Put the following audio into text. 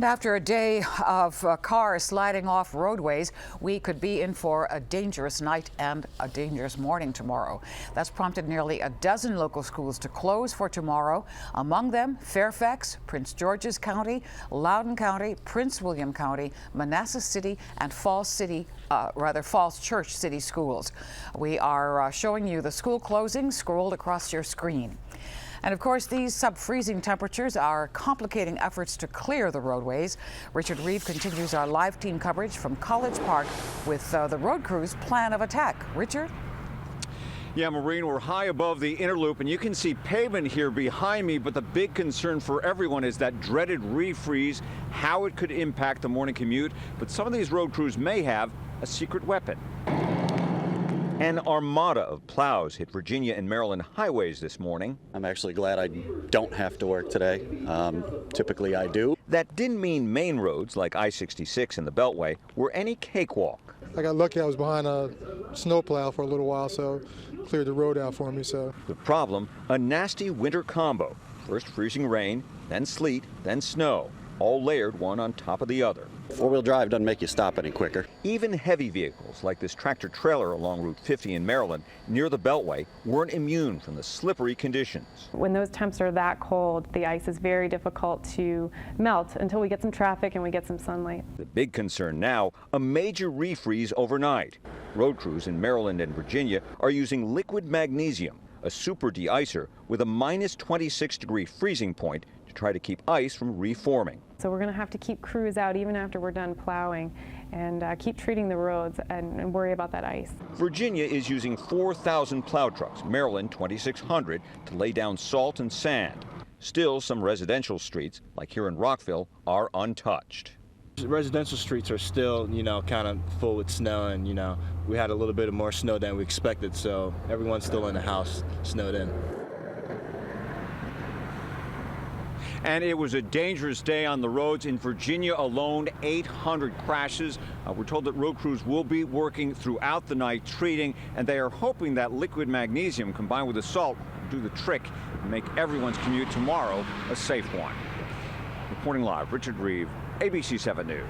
After a day of cars sliding off roadways, we could be in for a dangerous night and a dangerous morning tomorrow. That's prompted nearly a dozen local schools to close for tomorrow. Among them, Fairfax, Prince George's County, Loudoun County, Prince William County, Manassas City, and Falls Church City schools. We are showing you the school closings scrolled across your screen. And of course, these sub-freezing temperatures are complicating efforts to clear the roadways. Richard Reeve continues our live team coverage from College Park with the road crew's plan of attack. Richard? Yeah, Maureen, we're high above the inner loop, and you can see pavement here behind me, but the big concern for everyone is that dreaded refreeze, how it could impact the morning commute. But some of these road crews may have a secret weapon. An armada of plows hit Virginia and Maryland highways this morning. I'm actually glad I don't have to work today. Typically I do. That didn't mean main roads like I-66 and the Beltway were any cakewalk. I got lucky I was behind a snowplow for a little while, so cleared the road out for me. The problem, a nasty winter combo. First freezing rain, then sleet, then snow, all layered one on top of the other. Four-wheel drive doesn't make you stop any quicker. Even heavy vehicles like this tractor trailer along Route 50 in Maryland near the Beltway weren't immune from the slippery conditions. When those temps are that cold, the ice is very difficult to melt until we get some traffic and we get some sunlight. The big concern now, a major refreeze overnight. Road crews in Maryland and Virginia are using liquid magnesium, a super de-icer with a minus 26-degree freezing point to try to keep ice from reforming. So we're going to have to keep crews out even after we're done plowing and keep treating the roads and worry about that ice. Virginia is using 4,000 plow trucks, Maryland 2,600, to lay down salt and sand. Still, some residential streets, like here in Rockville, are untouched. Residential streets are still, kind of full with snow, and, we had a little bit more snow than we expected, so everyone's still in the house snowed in. And it was a dangerous day on the roads. In Virginia alone, 800 crashes. We're told that road crews will be working throughout the night treating, and they are hoping that liquid magnesium combined with the salt will do the trick and make everyone's commute tomorrow a safe one. Reporting live, Richard Reeve, ABC 7 News.